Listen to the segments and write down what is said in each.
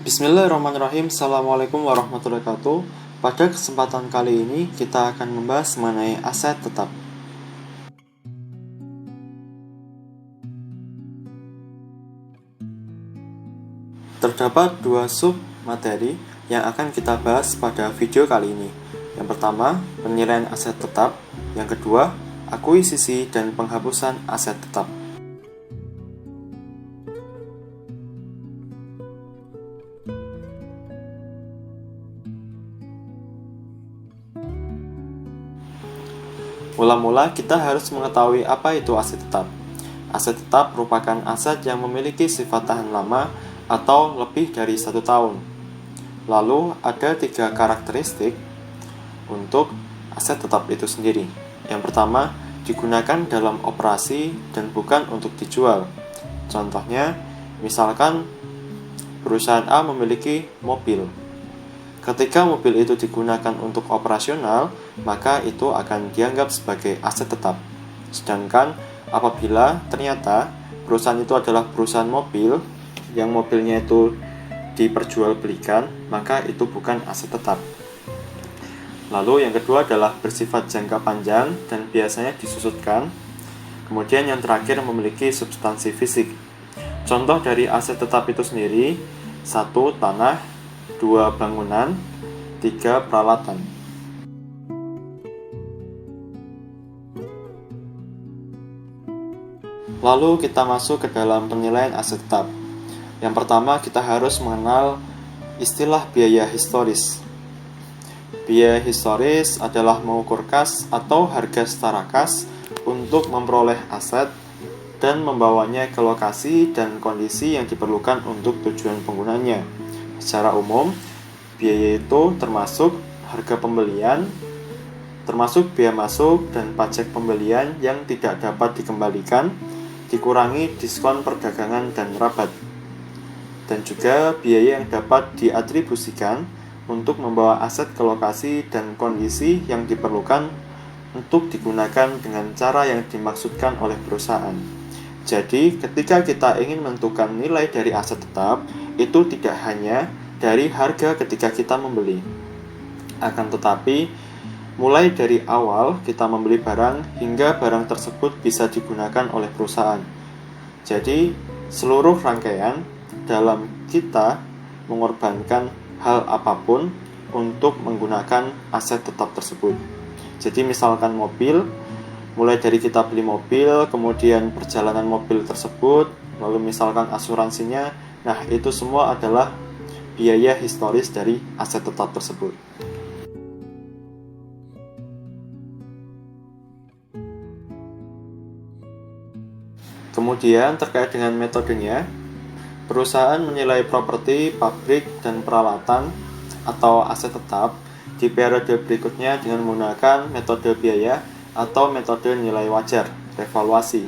Bismillahirrahmanirrahim. Assalamualaikum warahmatullahi wabarakatuh. Pada kesempatan kali ini kita akan membahas mengenai aset tetap. Terdapat dua sub materi yang akan kita bahas pada video kali ini. Yang pertama, penilaian aset tetap. Yang kedua, akuisisi dan penghapusan aset tetap. Mula-mula kita harus mengetahui apa itu aset tetap. Aset tetap merupakan aset yang memiliki sifat tahan lama atau lebih dari 1 tahun. Lalu ada 3 karakteristik untuk aset tetap itu sendiri. Yang pertama, digunakan dalam operasi dan bukan untuk dijual. Contohnya, misalkan perusahaan A memiliki mobil. Ketika mobil itu digunakan untuk operasional, maka itu akan dianggap sebagai aset tetap. Sedangkan apabila ternyata perusahaan itu adalah perusahaan mobil, yang mobilnya itu diperjualbelikan, maka itu bukan aset tetap. Lalu yang kedua adalah bersifat jangka panjang dan biasanya disusutkan. Kemudian yang terakhir memiliki substansi fisik. Contoh dari aset tetap itu sendiri, 1. Tanah, 2. Bangunan, 3. Peralatan. Lalu kita masuk ke dalam penilaian aset tetap. Yang pertama, kita harus mengenal istilah biaya historis. Biaya historis adalah mengukur kas atau harga secara kas untuk memperoleh aset dan membawanya ke lokasi dan kondisi yang diperlukan untuk tujuan penggunanya. Secara umum, biaya itu termasuk harga pembelian, termasuk biaya masuk dan pajak pembelian yang tidak dapat dikembalikan, dikurangi diskon perdagangan dan rabat, dan juga biaya yang dapat diatribusikan untuk membawa aset ke lokasi dan kondisi yang diperlukan untuk digunakan dengan cara yang dimaksudkan oleh perusahaan. Jadi, ketika kita ingin menentukan nilai dari aset tetap, itu tidak hanya dari harga ketika kita membeli. Akan tetapi, mulai dari awal kita membeli barang hingga barang tersebut bisa digunakan oleh perusahaan. Jadi, seluruh rangkaian dalam kita mengorbankan hal apapun untuk menggunakan aset tetap tersebut. Jadi, misalkan mobil, mulai dari kita beli mobil, kemudian perjalanan mobil tersebut, lalu misalkan asuransinya, nah itu semua adalah biaya historis dari aset tetap tersebut. Kemudian terkait dengan metodenya, perusahaan menilai properti, pabrik, dan peralatan atau aset tetap di periode berikutnya dengan menggunakan metode biaya atau metode nilai wajar, revaluasi.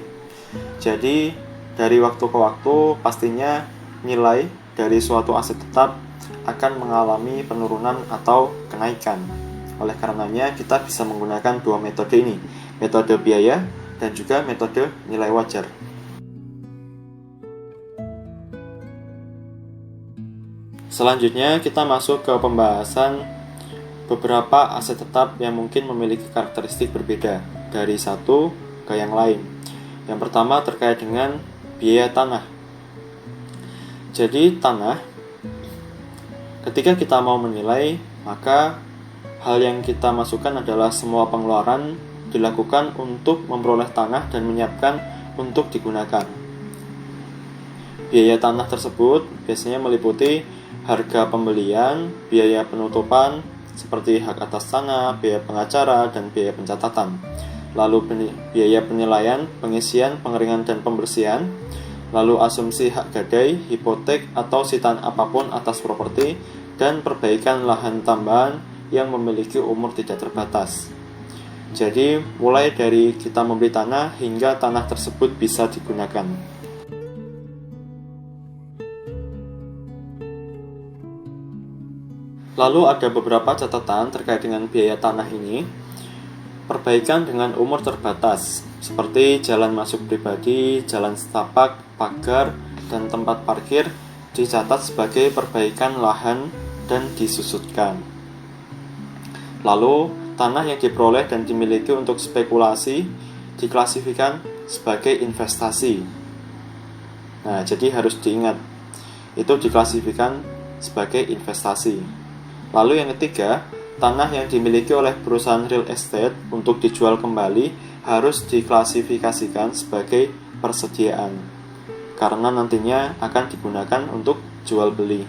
Jadi, dari waktu ke waktu, pastinya nilai dari suatu aset tetap akan mengalami penurunan atau kenaikan. Oleh karenanya, kita bisa menggunakan dua metode ini, metode biaya dan juga metode nilai wajar. Selanjutnya, kita masuk ke pembahasan beberapa aset tetap yang mungkin memiliki karakteristik berbeda dari satu ke yang lain. Yang pertama terkait dengan biaya tanah. Jadi tanah, ketika kita mau menilai, maka hal yang kita masukkan adalah semua pengeluaran dilakukan untuk memperoleh tanah dan menyiapkan untuk digunakan. Biaya tanah tersebut biasanya meliputi harga pembelian, biaya penutupan, seperti hak atas tanah, biaya pengacara, dan biaya pencatatan. Lalu biaya penilaian, pengisian, pengeringan, dan pembersihan. Lalu asumsi hak gadai, hipotek, atau sitaan apapun atas properti, dan perbaikan lahan tambahan yang memiliki umur tidak terbatas. Jadi, mulai dari kita membeli tanah hingga tanah tersebut bisa digunakan. Lalu ada beberapa catatan terkait dengan biaya tanah ini. Perbaikan dengan umur terbatas, seperti jalan masuk pribadi, jalan setapak, pagar, dan tempat parkir dicatat sebagai perbaikan lahan dan disusutkan. Lalu, tanah yang diperoleh dan dimiliki untuk spekulasi diklasifikasikan sebagai investasi. Nah, jadi harus diingat, itu diklasifikasikan sebagai investasi. Lalu yang ketiga, tanah yang dimiliki oleh perusahaan real estate untuk dijual kembali harus diklasifikasikan sebagai persediaan, karena nantinya akan digunakan untuk jual beli.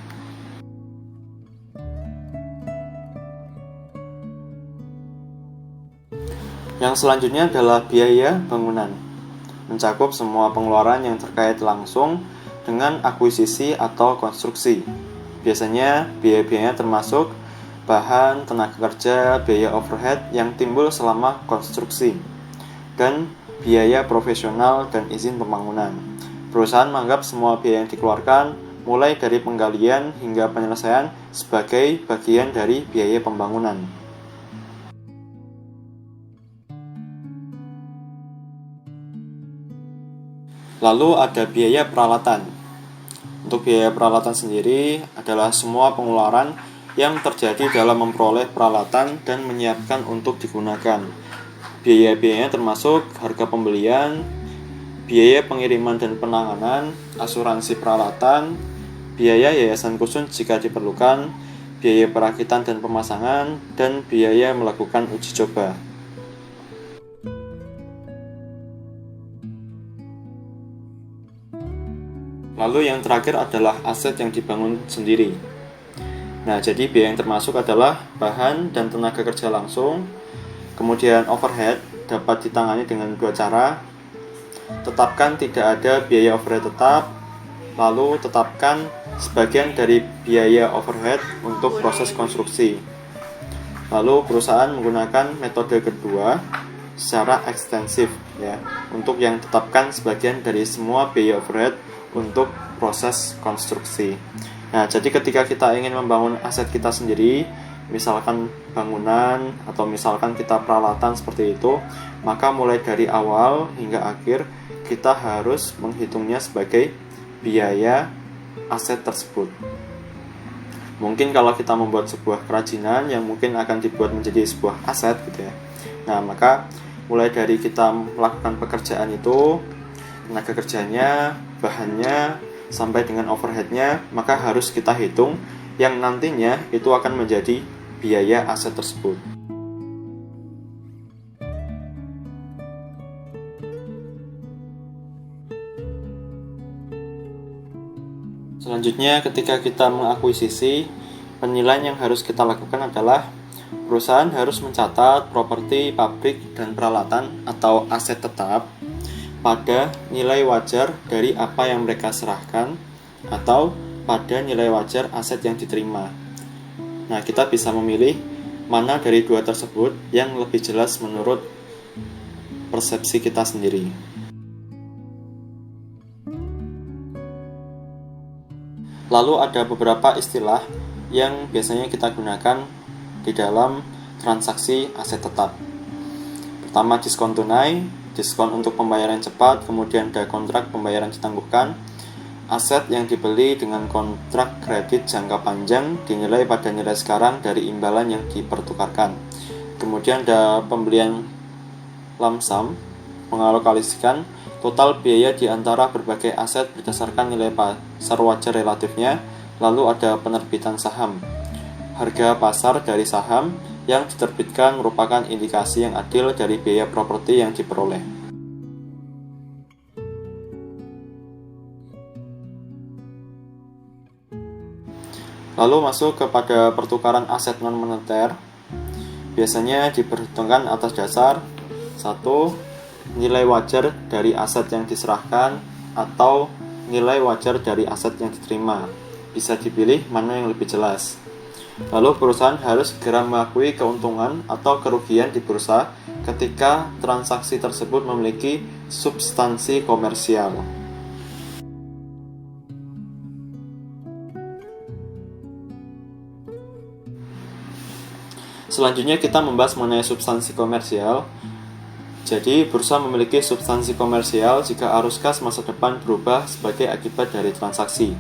Yang selanjutnya adalah biaya bangunan, mencakup semua pengeluaran yang terkait langsung dengan akuisisi atau konstruksi. Biasanya biaya-biayanya termasuk bahan, tenaga kerja, biaya overhead yang timbul selama konstruksi, dan biaya profesional dan izin pembangunan. Perusahaan menganggap semua biaya yang dikeluarkan, mulai dari penggalian hingga penyelesaian, sebagai bagian dari biaya pembangunan. Lalu ada biaya peralatan. Untuk biaya peralatan sendiri adalah semua pengeluaran yang terjadi dalam memperoleh peralatan dan menyiapkan untuk digunakan. Biaya-biayanya termasuk harga pembelian, biaya pengiriman dan penanganan, asuransi peralatan, biaya yayasan khusus jika diperlukan, biaya perakitan dan pemasangan, dan biaya melakukan uji coba. Lalu yang terakhir adalah aset yang dibangun sendiri. Nah, jadi biaya yang termasuk adalah bahan dan tenaga kerja langsung. Kemudian overhead dapat ditangani dengan dua cara. Tetapkan tidak ada biaya overhead tetap. Lalu tetapkan sebagian dari biaya overhead untuk proses konstruksi. Lalu perusahaan menggunakan metode kedua secara ekstensif ya, untuk yang tetapkan sebagian dari semua biaya overhead untuk proses konstruksi. Nah, jadi ketika kita ingin membangun aset kita sendiri, misalkan bangunan atau misalkan kita peralatan seperti itu, maka mulai dari awal hingga akhir kita harus menghitungnya sebagai biaya aset tersebut. Mungkin kalau kita membuat sebuah kerajinan yang mungkin akan dibuat menjadi sebuah aset gitu ya. Nah, maka mulai dari kita melakukan pekerjaan itu, tenaga kerjanya, bahannya, sampai dengan overheadnya, maka harus kita hitung yang nantinya itu akan menjadi biaya aset tersebut. Selanjutnya, ketika kita mengakuisisi, penilaian yang harus kita lakukan adalah perusahaan harus mencatat properti, pabrik, dan peralatan atau aset tetap pada nilai wajar dari apa yang mereka serahkan atau pada nilai wajar aset yang diterima. Nah, kita bisa memilih mana dari dua tersebut yang lebih jelas menurut persepsi kita sendiri. Lalu ada beberapa istilah yang biasanya kita gunakan di dalam transaksi aset tetap. Pertama, diskon tunai, diskon untuk pembayaran cepat, kemudian ada kontrak pembayaran ditangguhkan, aset yang dibeli dengan kontrak kredit jangka panjang dinilai pada nilai sekarang dari imbalan yang dipertukarkan. Kemudian ada pembelian lump sum, mengalokasikan total biaya di antara berbagai aset berdasarkan nilai pasar wajar relatifnya. Lalu ada penerbitan saham, harga pasar dari saham yang diterbitkan merupakan indikasi yang adil dari biaya properti yang diperoleh. Lalu masuk kepada pertukaran aset non-moneter. Biasanya diperhitungkan atas dasar 1. Nilai wajar dari aset yang diserahkan atau nilai wajar dari aset yang diterima. Bisa dipilih mana yang lebih jelas. Lalu perusahaan harus segera mengakui keuntungan atau kerugian di bursa ketika transaksi tersebut memiliki substansi komersial. Selanjutnya kita membahas mengenai substansi komersial. Jadi, bursa memiliki substansi komersial jika arus kas masa depan berubah sebagai akibat dari transaksi.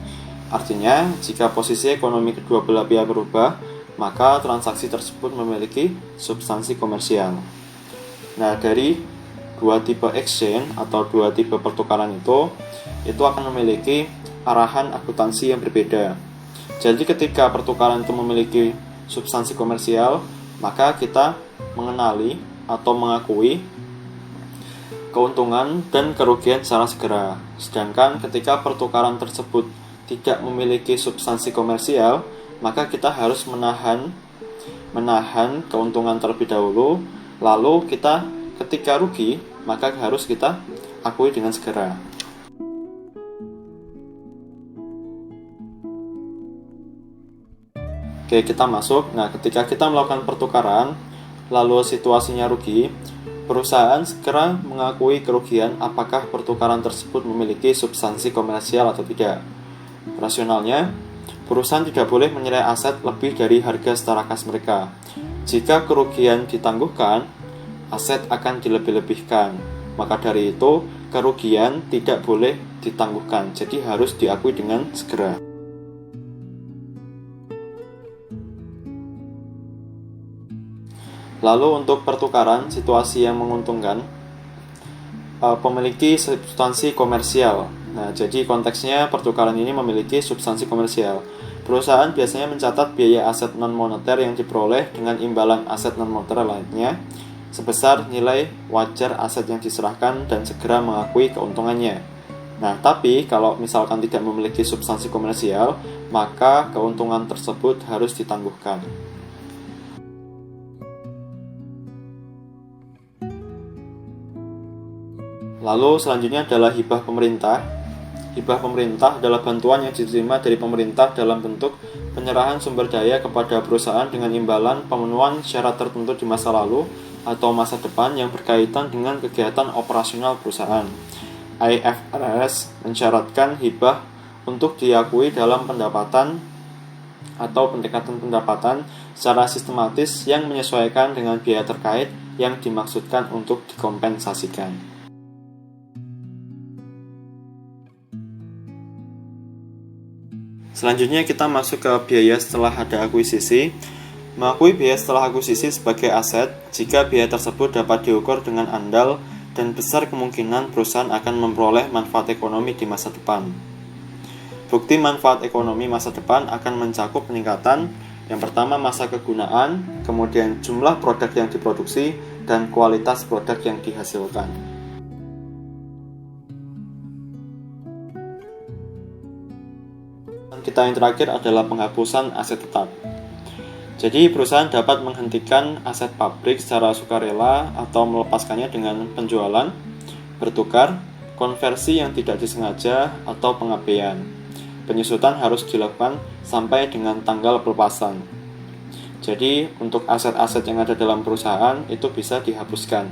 Artinya, jika posisi ekonomi kedua belah pihak berubah, maka transaksi tersebut memiliki substansi komersial. Nah, dari dua tipe exchange atau dua tipe pertukaran itu akan memiliki arahan akuntansi yang berbeda. Jadi ketika pertukaran itu memiliki substansi komersial, maka kita mengenali atau mengakui keuntungan dan kerugian secara segera. Sedangkan ketika pertukaran tersebut tidak memiliki substansi komersial, maka kita harus menahan keuntungan terlebih dahulu, lalu kita ketika rugi, maka harus kita akui dengan segera. Oke, kita masuk. Nah, ketika kita melakukan pertukaran, lalu situasinya rugi, perusahaan segera mengakui kerugian apakah pertukaran tersebut memiliki substansi komersial atau tidak. Rasionalnya, perusahaan tidak boleh menilai aset lebih dari harga secara kas mereka. Jika kerugian ditangguhkan, aset akan dilebih-lebihkan. Maka dari itu, kerugian tidak boleh ditangguhkan, jadi harus diakui dengan segera. Lalu untuk pertukaran, situasi yang menguntungkan memiliki substansi komersial. Nah, jadi konteksnya pertukaran ini memiliki substansi komersial. Perusahaan biasanya mencatat biaya aset non-moneter yang diperoleh dengan imbalan aset non-moneter lainnya sebesar nilai wajar aset yang diserahkan dan segera mengakui keuntungannya. Nah, tapi kalau misalkan tidak memiliki substansi komersial, maka keuntungan tersebut harus ditangguhkan. Lalu selanjutnya adalah hibah pemerintah. Hibah pemerintah adalah bantuan yang diterima dari pemerintah dalam bentuk penyerahan sumber daya kepada perusahaan dengan imbalan pemenuhan syarat tertentu di masa lalu atau masa depan yang berkaitan dengan kegiatan operasional perusahaan. IFRS mensyaratkan hibah untuk diakui dalam pendapatan atau pendekatan pendapatan secara sistematis yang menyesuaikan dengan biaya terkait yang dimaksudkan untuk dikompensasikan. Selanjutnya kita masuk ke biaya setelah ada akuisisi. Mengakui biaya setelah akuisisi sebagai aset jika biaya tersebut dapat diukur dengan andal dan besar kemungkinan perusahaan akan memperoleh manfaat ekonomi di masa depan. Bukti manfaat ekonomi masa depan akan mencakup peningkatan yang pertama masa kegunaan, kemudian jumlah produk yang diproduksi, dan kualitas produk yang dihasilkan. Kita yang terakhir adalah penghapusan aset tetap. Jadi perusahaan dapat menghentikan aset pabrik secara sukarela atau melepaskannya dengan penjualan, bertukar, konversi yang tidak disengaja, atau pengabaian. Penyusutan harus dilakukan sampai dengan tanggal pelepasan. Jadi untuk aset-aset yang ada dalam perusahaan itu bisa dihapuskan.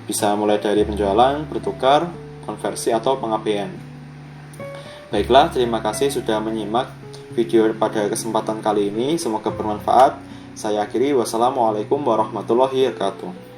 Bisa mulai dari penjualan, bertukar, konversi, atau pengabaian. Baiklah, terima kasih sudah menyimak video pada kesempatan kali ini. Semoga bermanfaat. Saya akhiri. Wassalamualaikum warahmatullahi wabarakatuh.